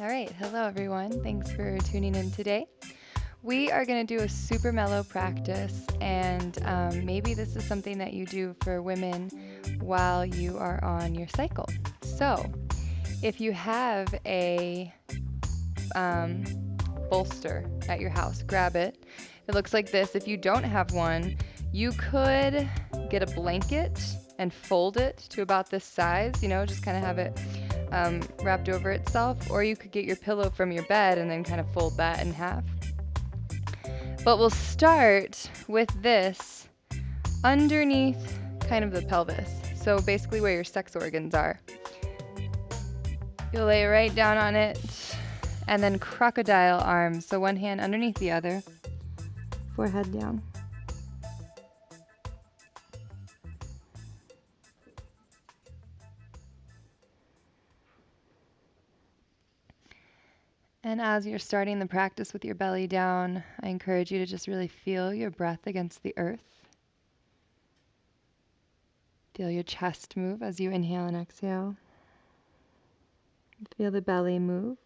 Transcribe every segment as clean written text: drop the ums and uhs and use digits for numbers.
All right, hello everyone. Thanks for tuning in today. We are going to do a super mellow practice, and maybe this is something that you do for women while you are on your cycle. So, if you have a um, bolster at your house, grab it. It looks like this. If you don't have one, you could get a blanket and fold it to about this size, just kind of have it wrapped over itself, or you could get your pillow from your bed and then kind of fold that in half. But we'll start with this underneath kind of the pelvis. So basically where your sex organs are. You'll lay right down on it and then crocodile arms. So one hand underneath the other, forehead down. And as you're starting the practice with your belly down, I encourage you to just really feel your breath against the earth. Feel your chest move as you inhale and exhale. Feel the belly move.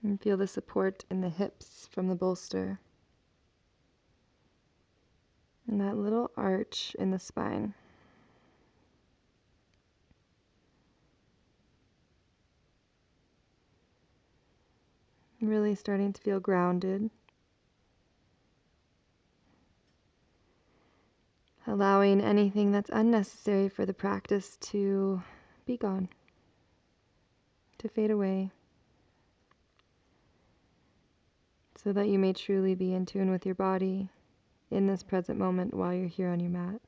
And feel the support in the hips from the bolster. And that little arch in the spine. Really starting to feel grounded. Allowing anything that's unnecessary for the practice to be gone, to fade away, so that you may truly be in tune with your body in this present moment while you're here on your mat.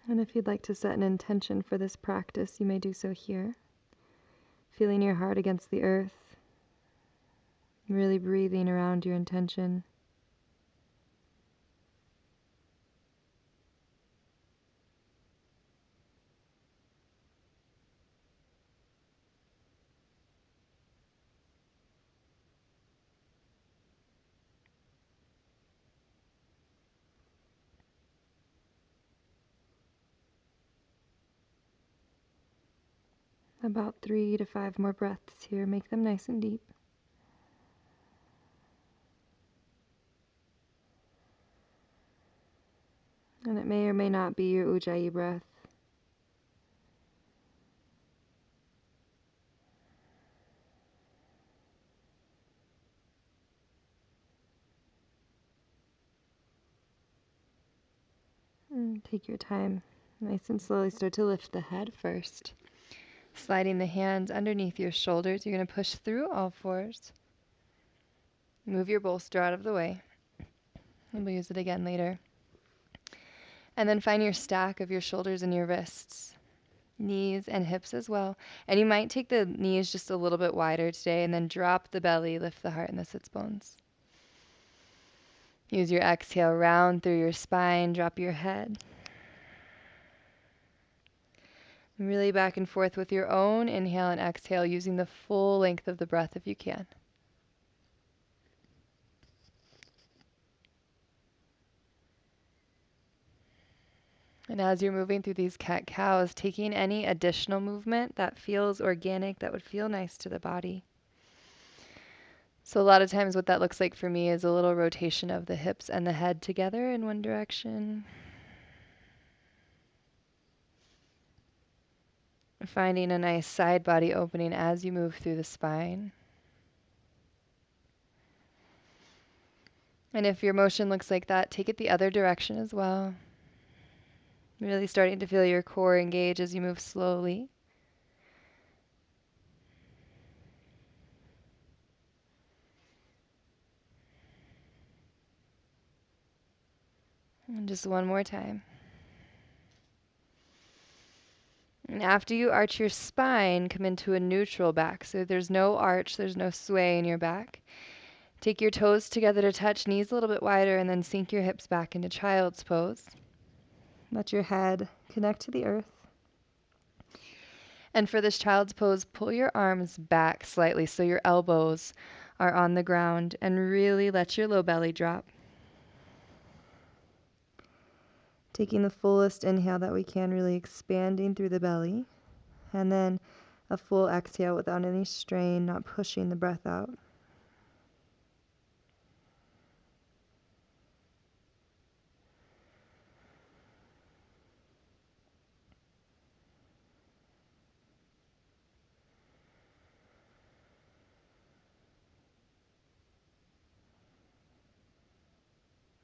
And if you'd like to set an intention for this practice, you may do so here. Feeling your heart against the earth, really breathing around your intention. About 3 to 5 more breaths here. Make them nice and deep. And it may or may not be your Ujjayi breath. And take your time. Nice and slowly start to lift the head first. Sliding the hands underneath your shoulders. You're going to push through all fours. Move your bolster out of the way. And we'll use it again later. And then find your stack of your shoulders and your wrists. Knees and hips as well. And you might take the knees just a little bit wider today and then drop the belly, lift the heart and the sits bones. Use your exhale, round through your spine, drop your head. Really back and forth with your own inhale and exhale, using the full length of the breath if you can. And as you're moving through these cat-cows, taking any additional movement that feels organic, that would feel nice to the body. So a lot of times what that looks like for me is a little rotation of the hips and the head together in one direction. Finding a nice side body opening as you move through the spine. And if your motion looks like that, take it the other direction as well. Really starting to feel your core engage as you move slowly. And just one more time. And after you arch your spine, come into a neutral back. So there's no arch, there's no sway in your back. Take your toes together to touch, knees a little bit wider, and then sink your hips back into child's pose. Let your head connect to the earth. And for this child's pose, pull your arms back slightly so your elbows are on the ground and really let your low belly drop. Taking the fullest inhale that we can, really expanding through the belly. And then a full exhale without any strain, not pushing the breath out.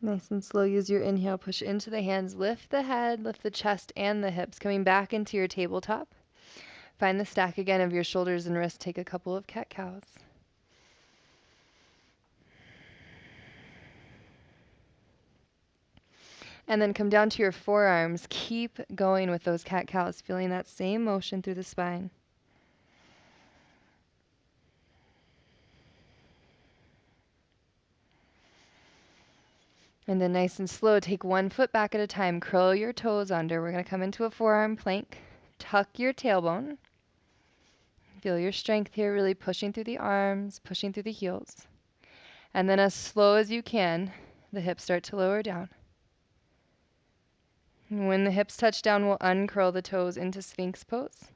Nice and slow. Use your inhale. Push into the hands. Lift the head, lift the chest and the hips. Coming back into your tabletop. Find the stack again of your shoulders and wrists. Take a couple of cat-cows. And then come down to your forearms. Keep going with those cat-cows, feeling that same motion through the spine. And then nice and slow, take one foot back at a time. Curl your toes under. We're going to come into a forearm plank. Tuck your tailbone. Feel your strength here, really pushing through the arms, pushing through the heels. And then as slow as you can, the hips start to lower down. And when the hips touch down, we'll uncurl the toes into Sphinx pose.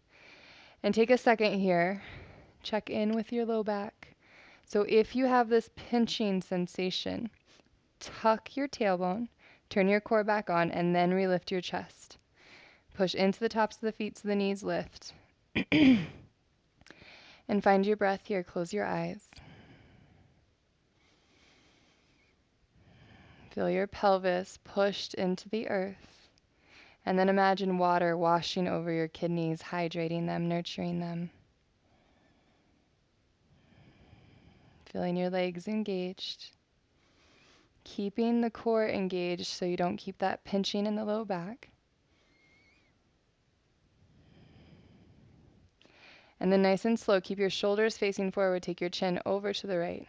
And take a second here. Check in with your low back. So if you have this pinching sensation, tuck your tailbone, turn your core back on, and then relift your chest. Push into the tops of the feet so the knees lift. And find your breath here. Close your eyes. Feel your pelvis pushed into the earth. And then imagine water washing over your kidneys, hydrating them, nurturing them. Feeling your legs engaged. Keeping the core engaged so you don't keep that pinching in the low back. And then nice and slow, keep your shoulders facing forward. Take your chin over to the right.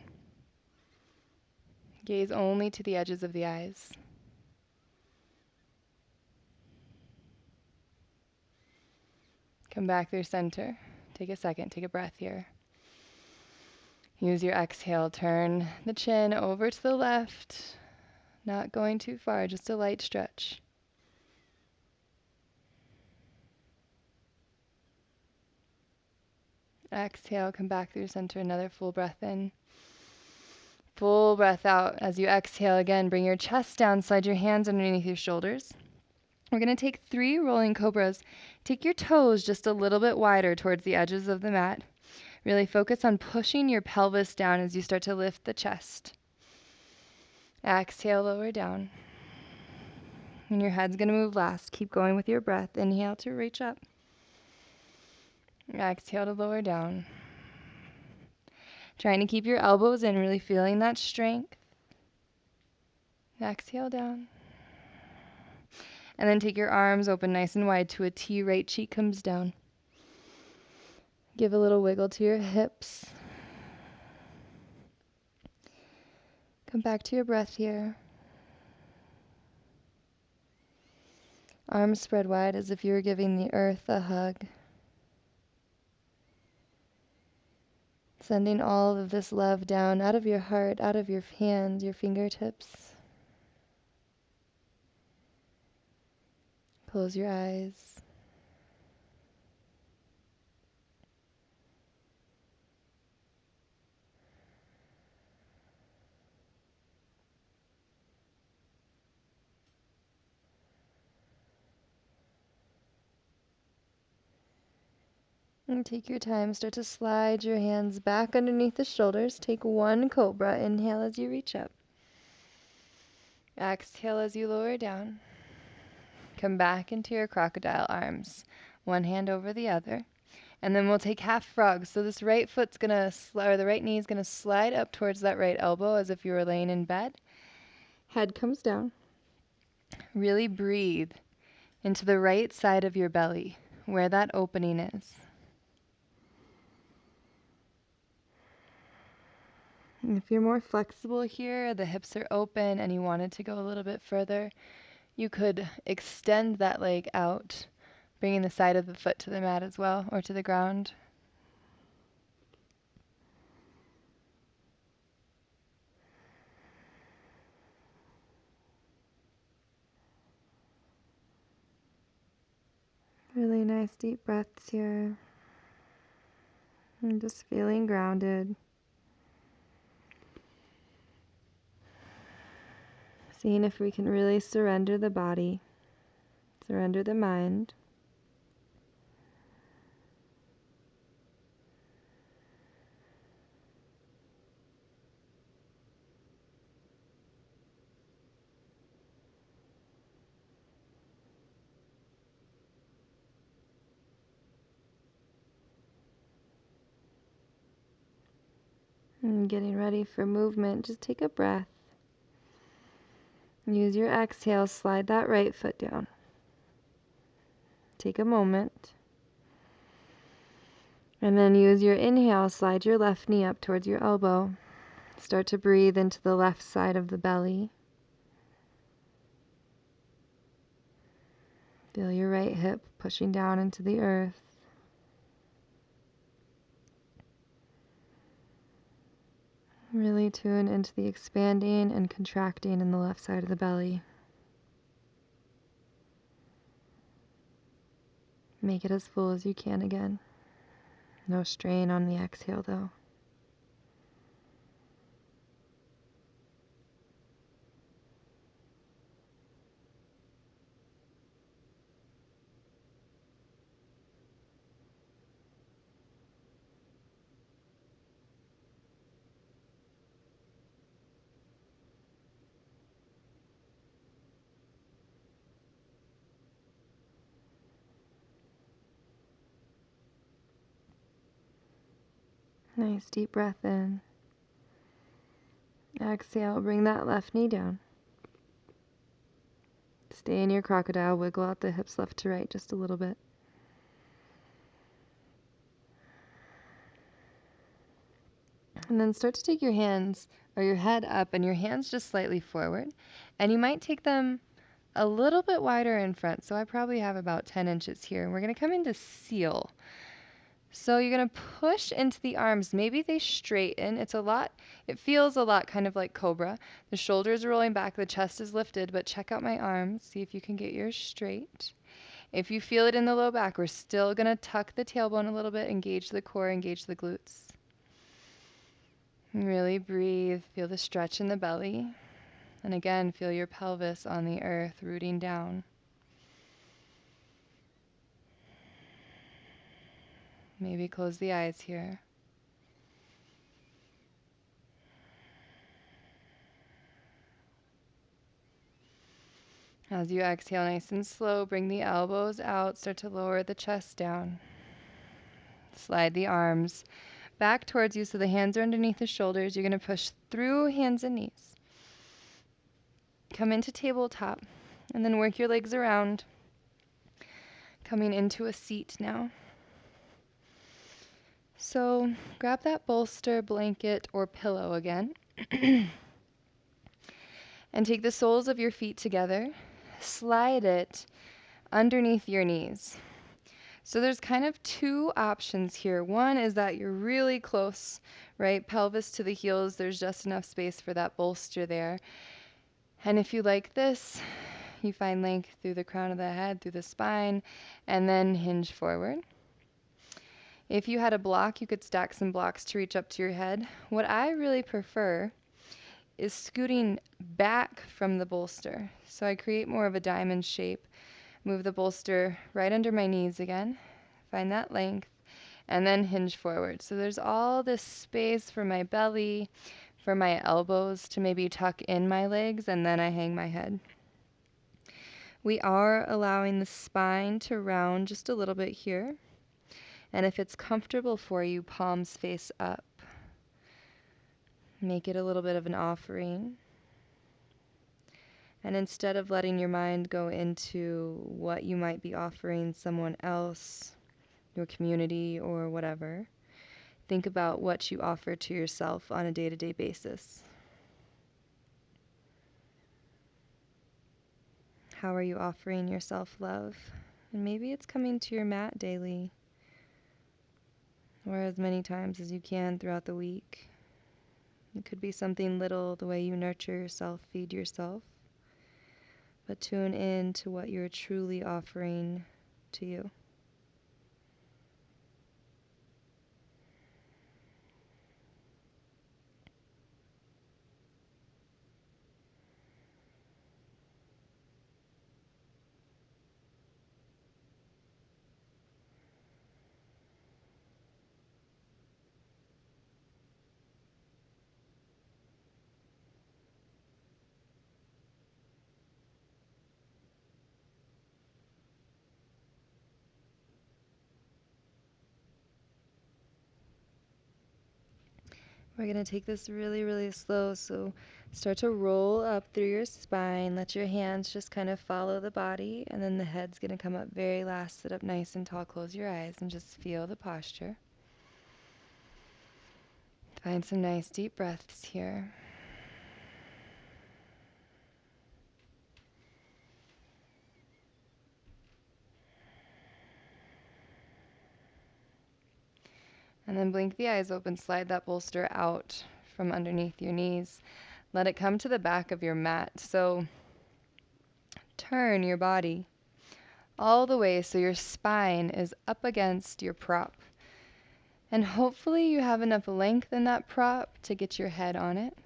Gaze only to the edges of the eyes. Come back through center. Take a second, take a breath here. Use your exhale, turn the chin over to the left. Not going too far, just a light stretch. Exhale, come back through center, another full breath in. Full breath out. As you exhale again, bring your chest down, slide your hands underneath your shoulders. We're going to take 3 rolling cobras. Take your toes just a little bit wider towards the edges of the mat. Really focus on pushing your pelvis down as you start to lift the chest. Exhale, lower down. And your head's going to move last. Keep going with your breath. Inhale to reach up. Exhale to lower down. Trying to keep your elbows in, really feeling that strength. Exhale down. And then take your arms open nice and wide to a T. Right cheek comes down. Give a little wiggle to your hips. Come back to your breath here. Arms spread wide as if you were giving the earth a hug. Sending all of this love down out of your heart, out of your hands, your fingertips. Close your eyes. And take your time. Start to slide your hands back underneath the shoulders. Take 1 cobra. Inhale as you reach up. Exhale as you lower down. Come back into your crocodile arms. One hand over the other. And then we'll take half frog. So this right foot's going to, or the right knee is going to slide up towards that right elbow as if you were laying in bed. Head comes down. Really breathe into the right side of your belly, where that opening is. And if you're more flexible here, the hips are open, and you wanted to go a little bit further, you could extend that leg out, Bringing the side of the foot to the mat as well, or to the ground. Really nice deep breaths here. And just feeling grounded. Seeing if we can really surrender the body, surrender the mind. And getting ready for movement, just take a breath. Use your exhale, slide that right foot down. Take a moment. And then use your inhale, slide your left knee up towards your elbow. Start to breathe into the left side of the belly. Feel your right hip pushing down into the earth. Really tune into the expanding and contracting in the left side of the belly. Make it as full as you can again. No strain on the exhale though. Nice deep breath in. Exhale, bring that left knee down. Stay in your crocodile, wiggle out the hips left to right just a little bit. And then start to take your hands or your head up and your hands just slightly forward. And you might take them a little bit wider in front. So I probably have about 10 inches here. And we're going to come into seal. So you're going to push into the arms. Maybe they straighten. It feels a lot kind of like Cobra. The shoulders are rolling back, the chest is lifted, but check out my arms. See if you can get yours straight. If you feel it in the low back, we're still going to tuck the tailbone a little bit, engage the core, engage the glutes. And really breathe. Feel the stretch in the belly. And again, feel your pelvis on the earth, rooting down. Maybe close the eyes here. As you exhale nice and slow, bring the elbows out, start to lower the chest down. Slide the arms back towards you so the hands are underneath the shoulders. You're going to push through hands and knees. Come into tabletop and then work your legs around. Coming into a seat now. So grab that bolster, blanket, or pillow again. And take the soles of your feet together. Slide it underneath your knees. So there's kind of two options here. One is that you're really close, right? Pelvis to the heels. There's just enough space for that bolster there. And if you like this, you find length through the crown of the head, through the spine, and then hinge forward. If you had a block, you could stack some blocks to reach up to your head. What I really prefer is scooting back from the bolster. So I create more of a diamond shape. Move the bolster right under my knees again. Find that length. And then hinge forward. So there's all this space for my belly, for my elbows to maybe tuck in my legs, and then I hang my head. We are allowing the spine to round just a little bit here. And if it's comfortable for you, palms face up. Make it a little bit of an offering. And instead of letting your mind go into what you might be offering someone else, your community, or whatever, think about what you offer to yourself on a day-to-day basis. How are you offering yourself love? And maybe it's coming to your mat daily, or as many times as you can throughout the week. It could be something little, the way you nurture yourself, feed yourself, but tune in to what you're truly offering to you. We're going to take this really, really slow. So start to roll up through your spine. Let your hands just kind of follow the body. And then the head's going to come up very last. Sit up nice and tall. Close your eyes and just feel the posture. Find some nice deep breaths here. And then blink the eyes open. Slide that bolster out from underneath your knees. Let it come to the back of your mat. So turn your body all the way so your spine is up against your prop. And hopefully you have enough length in that prop to get your head on it.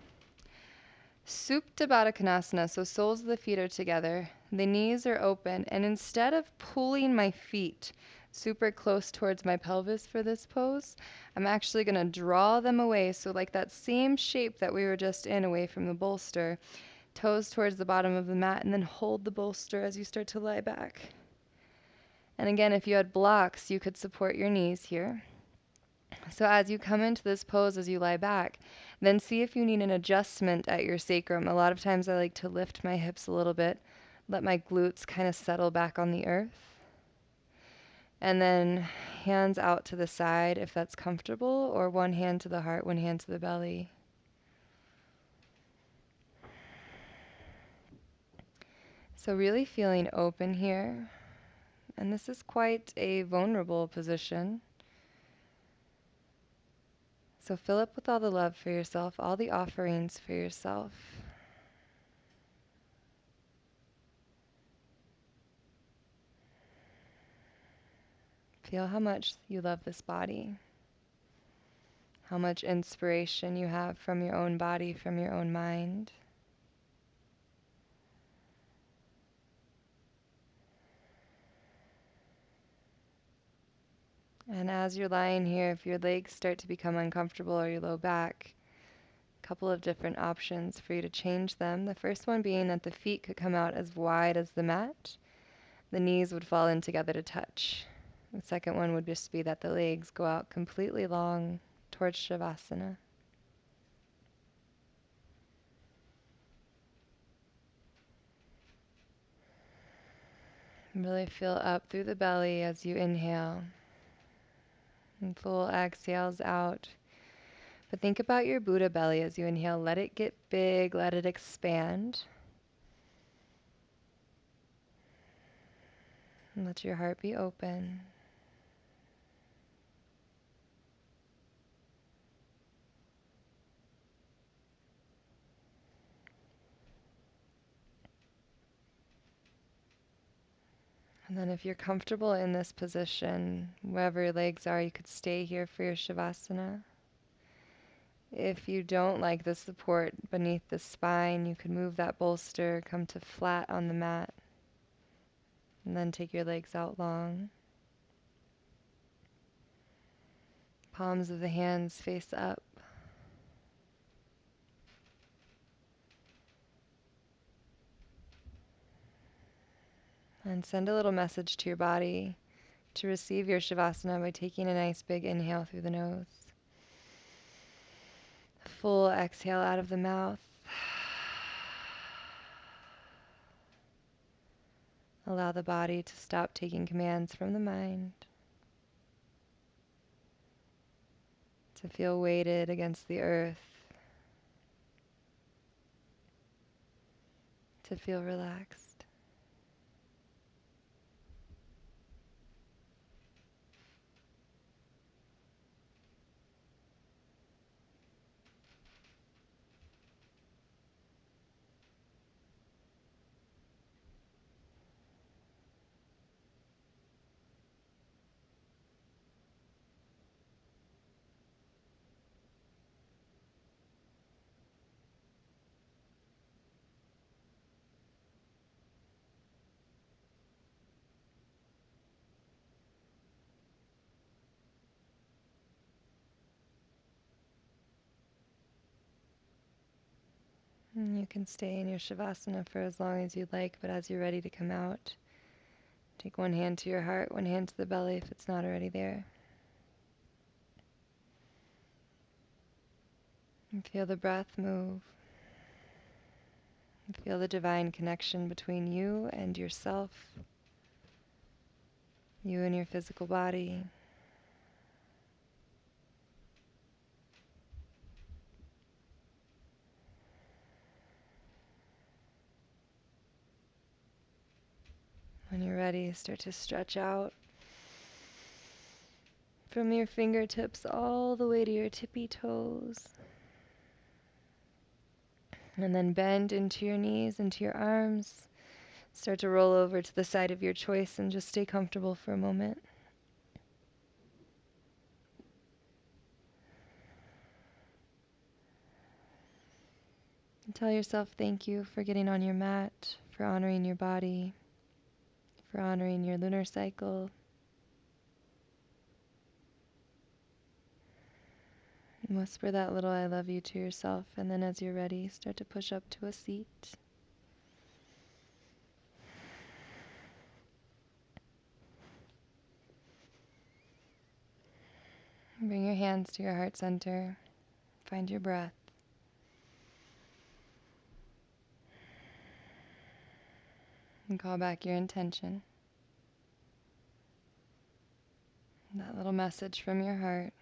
Sup Dabatakanasana, so soles of the feet are together, the knees are open, and instead of pulling my feet super close towards my pelvis for this pose, I'm actually going to draw them away, so like that same shape that we were just in away from the bolster, toes towards the bottom of the mat, and then hold the bolster as you start to lie back. And again, if you had blocks, you could support your knees here. So as you come into this pose, as you lie back, then see if you need an adjustment at your sacrum. A lot of times I like to lift my hips a little bit, let my glutes kind of settle back on the earth. And then hands out to the side if that's comfortable, or one hand to the heart, one hand to the belly. So really feeling open here. And this is quite a vulnerable position. So fill up with all the love for yourself, all the offerings for yourself. Feel how much you love this body, how much inspiration you have from your own body, from your own mind. And as you're lying here, if your legs start to become uncomfortable or your low back, a couple of different options for you to change them. The first one being that the feet could come out as wide as the mat. The knees would fall in together to touch. The second one would just be that the legs go out completely long towards Shavasana. Really feel up through the belly as you inhale. And full exhales out. But think about your Buddha belly as you inhale. Let it get big, let it expand. And let your heart be open. And then if you're comfortable in this position, wherever your legs are, you could stay here for your Shavasana. If you don't like the support beneath the spine, you could move that bolster, come to flat on the mat, and then take your legs out long. Palms of the hands face up. And send a little message to your body to receive your Shavasana by taking a nice big inhale through the nose. Full exhale out of the mouth. Allow the body to stop taking commands from the mind, to feel weighted against the earth, to feel relaxed. And you can stay in your Shavasana for as long as you'd like, but as you're ready to come out, take one hand to your heart, one hand to the belly if it's not already there. And feel the breath move. And feel the divine connection between you and yourself, you and your physical body. When you're ready, start to stretch out from your fingertips all the way to your tippy toes. And then bend into your knees, into your arms. Start to roll over to the side of your choice and just stay comfortable for a moment. And tell yourself thank you for getting on your mat, for honoring your body, for honoring your lunar cycle. And whisper that little I love you to yourself, and then as you're ready, start to push up to a seat. Bring your hands to your heart center. Find your breath. And call back your intention. That little message from your heart.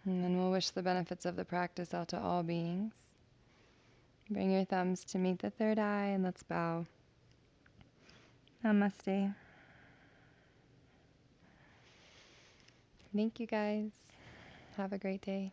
And then we'll wish the benefits of the practice out to all beings. Bring your thumbs to meet the third eye and let's bow. Namaste. Thank you guys. Have a great day.